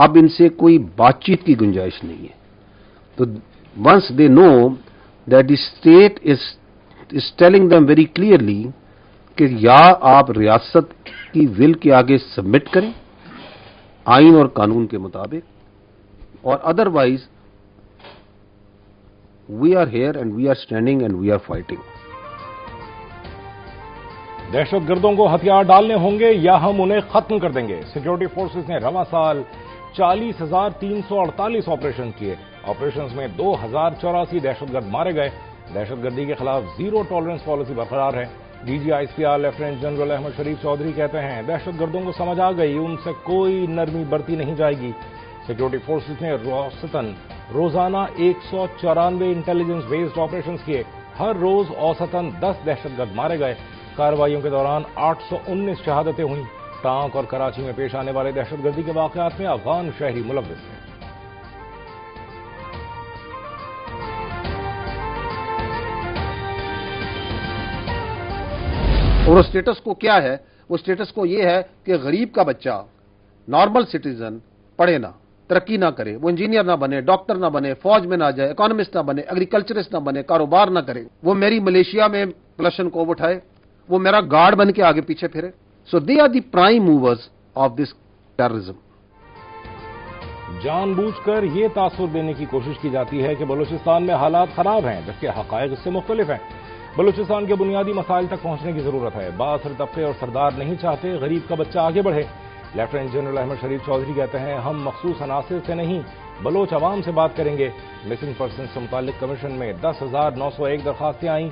اب ان سے کوئی بات چیت کی گنجائش نہیں ہے. تو once they know that the state is telling them very clearly کہ یا آپ ریاست کی ول کے آگے سبمٹ کریں آئین اور قانون کے مطابق، اور otherwise we are here and we are standing and we are fighting. دہشت گردوں کو ہتھیار ڈالنے ہوں گے یا ہم انہیں ختم کر دیں گے. سیکورٹی فورسز نے رواں سال 40,348 آپریشن کیے. آپریشنز میں 2,084 دہشت گرد مارے گئے. دہشت گردی کے خلاف زیرو ٹالرنس پالیسی برقرار ہے. D G I S P R lieutenant general Ahmed Sharif Chaudhry کہتے ہیں دہشت گردوں کو سمجھ آ گئی، ان سے کوئی نرمی برتی نہیں جائے گی. سیکورٹی فورسز نے روزانہ 194 انٹیلیجنس بیسڈ آپریشنز کیے. ہر روز اوسطاً 10 دہشت گرد مارے گئے. کارروائیوں کے دوران 819 شہادتیں ہوئیں. ٹانک اور کراچی میں پیش آنے والے دہشت گردی کے واقعات میں افغان شہری ملوث تھے. اور وہ اسٹیٹس کو کیا ہے؟ وہ اسٹیٹس کو یہ ہے کہ غریب کا بچہ نارمل سٹیزن پڑھے نہ، ترقی نہ کرے، وہ انجینئر نہ بنے، ڈاکٹر نہ بنے، فوج میں نہ جائے، اکانومسٹ نہ بنے، ایگریکلچرسٹ نہ بنے، کاروبار نہ کرے، وہ میری ملیشیا میں پلشن کو اٹھائے، وہ میرا گارڈ بن کے آگے پیچھے پھرے. So they are the prime movers of this terrorism. جان بوجھ کر یہ تاثر دینے کی کوشش کی جاتی ہے کہ بلوچستان میں حالات خراب ہیں، جبکہ حقائق اس سے مختلف ہیں. بلوچستان کے بنیادی مسائل تک پہنچنے کی ضرورت ہے. بااثر طبقے اور سردار نہیں چاہتے غریب کا بچہ آگے بڑھے. لیفٹیننٹ جنرل احمد شریف چودھری کہتے ہیں ہم مخصوص عناصر سے نہیں بلوچ عوام سے بات کریں گے. مسنگ پرسنز سے متعلق کمیشن میں 10,901 درخواستیں آئیں.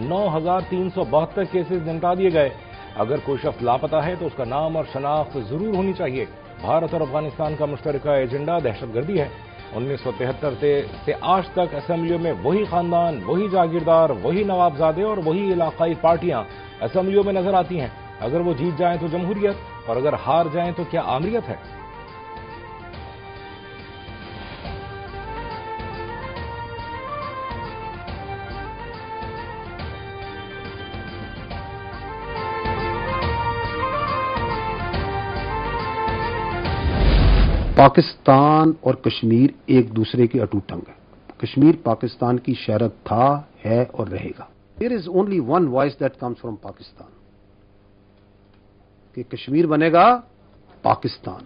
9,372 کیسز نمٹا دیے گئے. اگر کوئی شخص لاپتہ ہے تو اس کا نام اور شناخت ضرور ہونی چاہیے. بھارت اور افغانستان کا مشترکہ ایجنڈا دہشت گردی ہے. 1973 سے آج تک اسمبلیوں میں وہی خاندان، وہی جاگیردار، وہی نوابزادے اور وہی علاقائی پارٹیاں اسمبلیوں میں نظر آتی ہیں. اگر وہ جیت جائیں تو جمہوریت اور اگر ہار جائیں تو کیا آمریت ہے؟ پاکستان اور کشمیر ایک دوسرے کے اٹوٹ انگ ہیں. کشمیر پاکستان کی شہرت تھا، ہے اور رہے گا. There is only one voice that comes from Pakistan کہ کشمیر بنے گا پاکستان.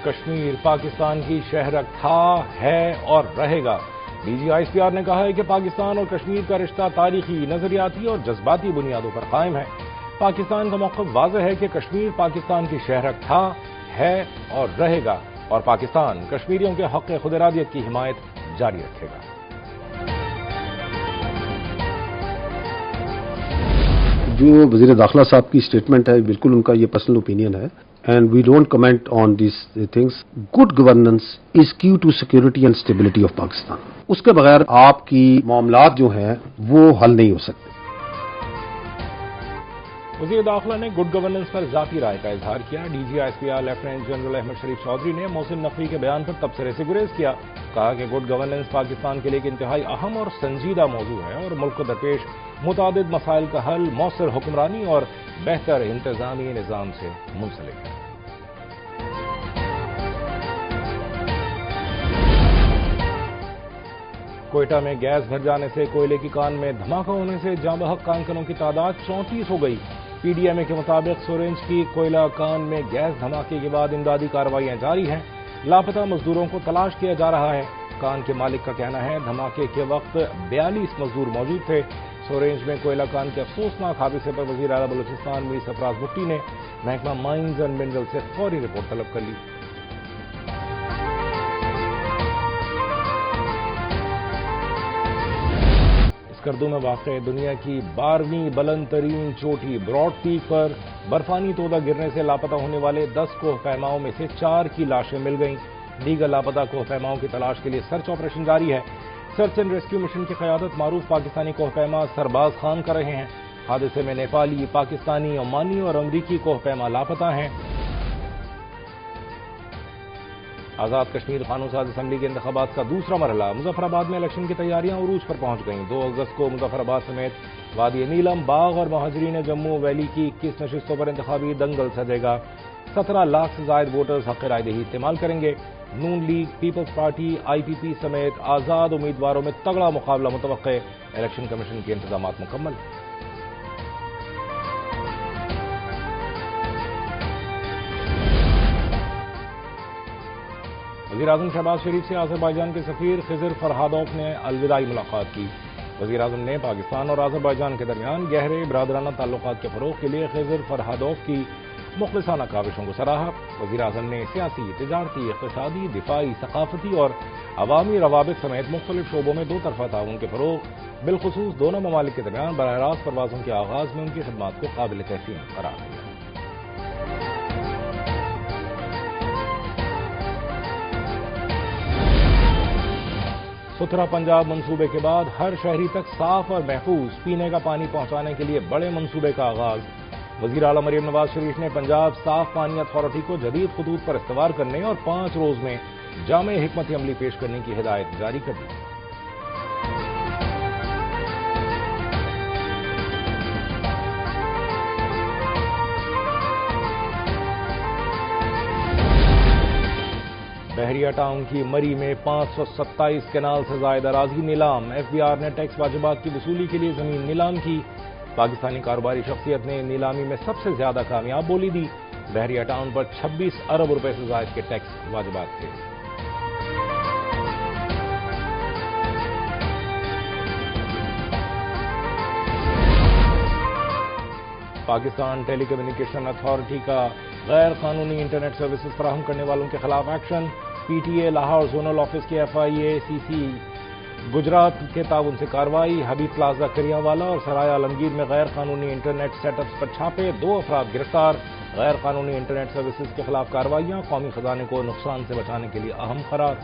کشمیر پاکستان کی شہرت تھا، ہے اور رہے گا. D G I S P R نے کہا ہے کہ پاکستان اور کشمیر کا رشتہ تاریخی، نظریاتی اور جذباتی بنیادوں پر قائم ہے. پاکستان کا موقف واضح ہے کہ کشمیر پاکستان کی شہرت تھا، ہے اور رہے گا اور پاکستان کشمیریوں کے حق خود ارادیت کی حمایت جاری رکھے گا. جو وزیر داخلہ صاحب کی اسٹیٹمنٹ ہے بالکل ان کا یہ پرسنل اوپینین ہے and we don't comment on these things. Good governance is key to security and stability of Pakistan. اس کے بغیر آپ کی معاملات جو ہیں وہ حل نہیں ہو سکتے. وزیر داخلہ نے گڈ گورننس پر ذاتی رائے کا اظہار کیا. D G I S P R lieutenant general Ahmed Sharif Chaudhry نے محسن نقوی کے بیان پر تبصرے سے گریز کیا. کہا کہ گڈ گورننس پاکستان کے لیے ایک انتہائی اہم اور سنجیدہ موضوع ہے اور ملک کو درپیش متعدد مسائل کا حل مؤثر حکمرانی اور بہتر انتظامی نظام سے منسلک ہے. کوئٹہ میں گیس بھر جانے سے کوئلے کی کان میں دھماکہ ہونے سے جاں بحق کانکنوں کی تعداد 34 ہو گئی. پی ڈی ایم اے کے مطابق سورینج کی کوئلہ کان میں گیس دھماکے کے بعد امدادی کارروائیاں جاری ہیں. لاپتہ مزدوروں کو تلاش کیا جا رہا ہے. کان کے مالک کا کہنا ہے دھماکے کے وقت 42 مزدور موجود تھے. سورینج میں کوئلہ کان کے افسوسناک حادثے پر وزیر اعلیٰ بلوچستان میر سرفراز بھٹی نے محکمہ مائنز اینڈ منرل سے فوری رپورٹ طلب کر لی. اسکردو میں واقع دنیا کی 12ویں بلند ترین چوٹی براڈ پیک پر برفانی تودہ گرنے سے لاپتہ ہونے والے 10 کوہ پیماؤں میں سے 4 کی لاشیں مل گئیں. دیگر لاپتہ کوہ پیماؤں کی تلاش کے لیے سرچ آپریشن جاری ہے. سرچ اینڈ ریسکیو مشن کی قیادت معروف پاکستانی کوہ پیما سرباز خان کر رہے ہیں. حادثے میں نیپالی، پاکستانی، عمانی اور امریکی کوہ پیما لاپتہ ہیں. آزاد کشمیر قانون ساز اسمبلی کے انتخابات کا دوسرا مرحلہ. مظفر آباد میں الیکشن کی تیاریاں عروج پر پہنچ گئیں. 2 اگست کو مظفر آباد سمیت وادی نیلم، باغ اور مہاجرین جموں ویلی کی 21 نشستوں پر انتخابی دنگل سجے گا. 17 لاکھ سے زائد ووٹرز حق رائے دہی استعمال کریں گے۔ نون لیگ، پیپلز پارٹی، آئی پی پی سمیت آزاد امیدواروں میں تگڑا مقابلہ متوقع، الیکشن کمیشن کے انتظامات مکمل۔ وزیراعظم شہباز شریف سے آذربائیجان کے سفیر خضر فرہادوف نے الوداعی ملاقات کی۔ وزیراعظم نے پاکستان اور آذربائیجان کے درمیان گہرے برادرانہ تعلقات کے فروغ کے لیے خضر فرہادوف کی مخلصانہ کاوشوں کو سراہا۔ وزیراعظم نے سیاسی، تجارتی، اقتصادی، دفاعی، ثقافتی اور عوامی روابط سمیت مختلف شعبوں میں دو طرفہ تعاون کے فروغ، بالخصوص دونوں ممالک کے درمیان براہ راست پروازوں کے آغاز میں ان کی خدمات کو قابل تحسین قرار دیا۔ ستھرا پنجاب منصوبے کے بعد ہر شہری تک صاف اور محفوظ پینے کا پانی پہنچانے کے لیے بڑے منصوبے کا آغاز۔ وزیر اعلیٰ مریم نواز شریف نے پنجاب صاف پانی اتھارٹی کو جدید خطوط پر استوار کرنے اور 5 روز میں جامع حکمت عملی پیش کرنے کی ہدایت جاری کر دی۔ بحریہ ٹاؤن کی مری میں 527 کنال سے زائد اراضی نیلام، ایف بی آر نے ٹیکس واجبات کی وصولی کے لیے زمین نیلام کی۔ پاکستانی کاروباری شخصیت نے نیلامی میں سب سے زیادہ کامیاب بولی دی۔ بحریہ ٹاؤن پر 26 ارب روپے سے زائد کے ٹیکس واجبات تھے۔ پاکستان ٹیلی کمیونیکیشن اتھارٹی کا غیر قانونی انٹرنیٹ سروسز فراہم کرنے والوں کے خلاف action. P T A Lahore zonal office کے ایف آئی اے سی سی گجرات کے تعاون سے کارروائی۔ حبیب پلازا کریاں والا اور سرائے عالمگیر میں غیر قانونی انٹرنیٹ سیٹ اپس پر چھاپے، 2 افراد گرفتار۔ غیر قانونی انٹرنیٹ سروسز کے خلاف کارروائیاں قومی خزانے کو نقصان سے بچانے کے لیے اہم قرار۔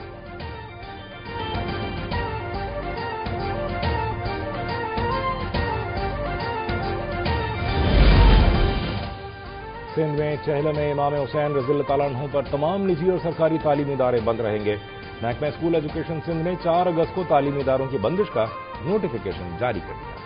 سندھ میں چہلم امام حسین رضی اللہ تعالیٰ عنہ پر تمام نجی اور سرکاری تعلیمی ادارے بند رہیں گے۔ محکمہ اسکول ایجوکیشن سندھ نے 4 اگست کو تعلیمی اداروں کی بندش کا نوٹیفیکیشن جاری کر دیا۔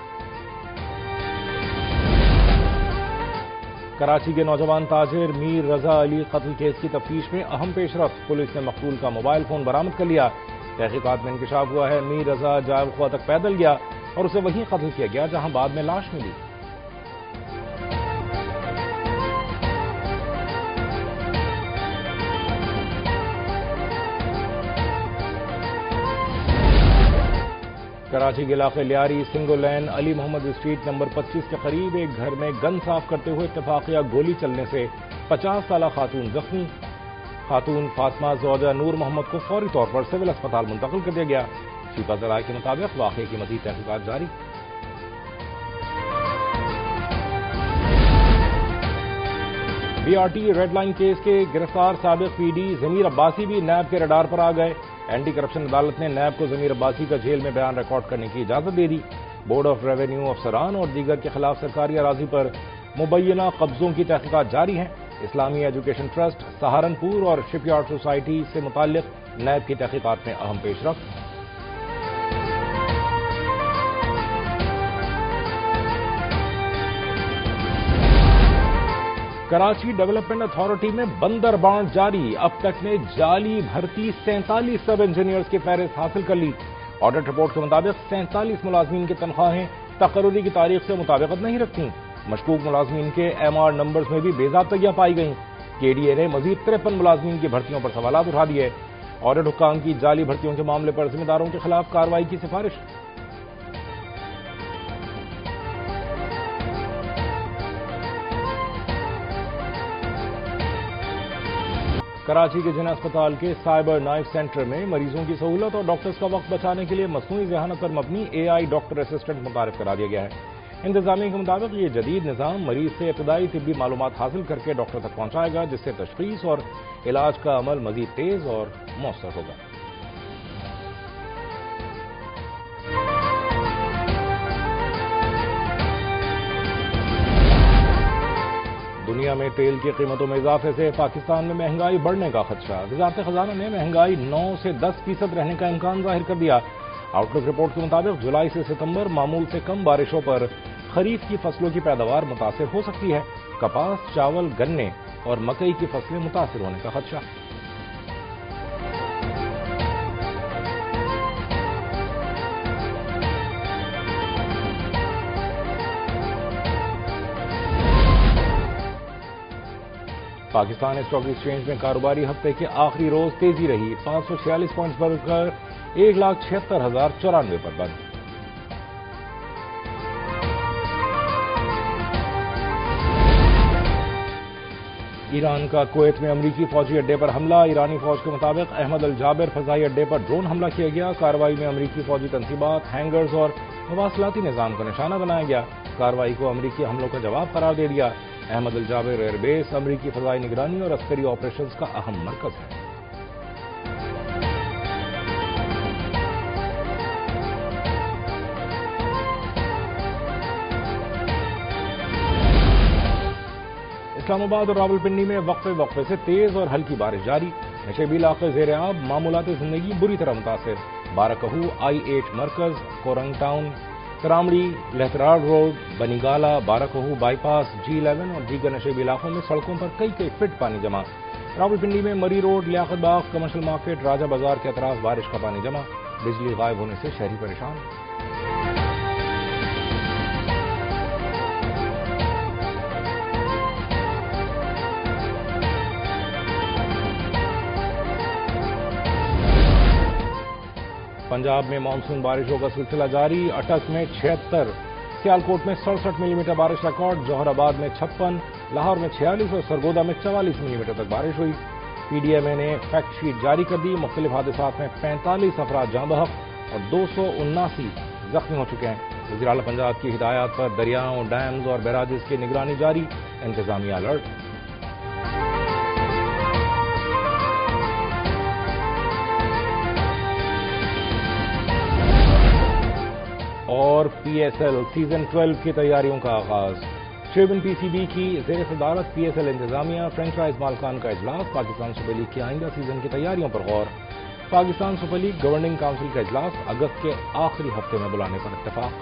کراچی کے نوجوان تاجر میر رضا علی قتل کیس کی تفتیش میں اہم پیش رفت، پولیس نے مقتول کا موبائل فون برآمد کر لیا۔ تحقیقات میں انکشاف ہوا ہے میر رضا جائب خواہ تک پیدل گیا اور اسے وہیں قتل کیا گیا جہاں بعد میں لاش ملی۔ کراچی کے علاقے لیاری سنگو لین علی محمد اسٹریٹ نمبر 25 کے قریب ایک گھر میں گن صاف کرتے ہوئے اتفاقیہ گولی چلنے سے 50 سالہ خاتون زخمی۔ خاتون فاطمہ زوجہ نور محمد کو فوری طور پر سول اسپتال منتقل کر دیا گیا۔ شیپا ذرائع کے مطابق واقعے کی مزید تحقیقات جاری۔ B R T red line case کے گرفتار سابق پی ڈی ضمیر عباسی بھی نیب کے ریڈار پر آ گئے۔ اینٹی کرپشن عدالت نے نیب کو ضمیر عباسی کا جیل میں بیان ریکارڈ کرنے کی اجازت دے دی۔ بورڈ آف ریونیو افسران اور دیگر کے خلاف سرکاری اراضی پر مبینہ قبضوں کی تحقیقات جاری ہیں۔ اسلامی ایجوکیشن ٹرسٹ سہارنپور اور شپ یارڈ سوسائٹی سے متعلق نیب کی تحقیقات میں اہم پیش رفت۔ کراچی ڈیولپمنٹ اتھارٹی میں بندر بانٹ جاری، اب تک نے جعلی بھرتی 47 سب انجینئرز کی فہرست حاصل کر لی۔ آڈٹ رپورٹ کے مطابق 47 ملازمین کی تنخواہیں تقرری کی تاریخ سے مطابقت نہیں رکھتیں۔ مشکوک ملازمین کے ایم آر نمبرز میں بھی بے ضابطگیاں پائی گئیں۔ کے ڈی اے نے مزید 53 ملازمین کی بھرتیوں پر سوالات اٹھا دیے۔ آڈٹ حکام کی جعلی بھرتیوں کے معاملے پر ذمہ داروں کے خلاف کارروائی کی سفارش۔ کراچی کے جناح اسپتال کے سائبر نائف سینٹر میں مریضوں کی سہولت اور ڈاکٹرز کا وقت بچانے کے لیے مصنوعی ذہانت پر مبنی اے آئی ڈاکٹر اسسٹنٹ متعارف کرا دیا گیا ہے۔ انتظامیہ کے مطابق یہ جدید نظام مریض سے ابتدائی طبی معلومات حاصل کر کے ڈاکٹر تک پہنچائے گا، جس سے تشخیص اور علاج کا عمل مزید تیز اور مؤثر ہوگا۔ دنیا میں تیل کی قیمتوں میں اضافے سے پاکستان میں مہنگائی بڑھنے کا خدشہ۔ وزارت خزانہ نے مہنگائی 9 سے 10% رہنے کا امکان ظاہر کر دیا۔ آؤٹ لک رپورٹ کے مطابق جولائی سے ستمبر معمول سے کم بارشوں پر خریف کی فصلوں کی پیداوار متاثر ہو سکتی ہے۔ کپاس، چاول، گنے اور مکئی کی فصلیں متاثر ہونے کا خدشہ۔ پاکستان اسٹاک ایکسچینج میں کاروباری ہفتے کے آخری روز تیزی رہی، 546 پوائنٹس بڑھ کر 1,76,094 پر بند۔ ایران کا کویت میں امریکی فوجی اڈے پر حملہ، ایرانی فوج کے مطابق احمد الجابر فضائی اڈے پر ڈرون حملہ کیا گیا، کارروائی میں امریکی فوجی تنصیبات، ہینگرز اور مواصلاتی نظام کو نشانہ بنایا گیا، کارروائی کو امریکی حملوں کا جواب قرار دے دیا۔ احمد الجابر ایئر بیس امریکی فضائی نگرانی اور عسکری آپریشنز کا اہم مرکز ہے۔ اسلام آباد اور راولپنڈی میں وقفے سے تیز اور ہلکی بارش جاری، نشیبی علاقے زیر آب، معمولات زندگی بری طرح متاثر، بارکہو I-8 مرکز، کورنگ ٹاؤن، کرامڑی، لہتراڑ روڈ، بنی گالہ، بارکہو بائی پاس، G11 اور دیگر نشیبی علاقوں میں سڑکوں پر کئی فٹ پانی جمع، راولپنڈی میں مری روڈ، لیاقت باغ، کمرشل مارکیٹ، راجہ بازار کے اطراف بارش کا پانی جمع، بجلی غائب ہونے سے شہری پریشان۔ پنجاب میں مانسون بارشوں کا سلسلہ جاری، اٹک میں 76، سیالکوٹ میں 67 ملی میٹر بارش ریکارڈ، جوہر آباد میں 56، لاہور میں 46 اور سرگودا میں 44 ملی میٹر تک بارش ہوئی۔ PDMA نے فیکٹ شیٹ جاری کر دی، مختلف حادثات میں 45 افراد جاں بحق اور 279 زخمی ہو چکے ہیں۔ وزیر اعلیٰ پنجاب کی ہدایات پر دریاؤں، ڈیمز اور بیراجز کی نگرانی جاری، انتظامیہ الرٹ۔ اور PSL سیزن 12 کی تیاریوں کا آغاز، چیئرمین PCB کی زیر صدارت PSL انتظامیہ فرنچائز مالکان کا اجلاس، پاکستان سپر لیگ کی آئندہ سیزن کی تیاریوں پر غور، Pakistan super league governing council کا اجلاس اگست کے آخری ہفتے میں بلانے پر اتفاق۔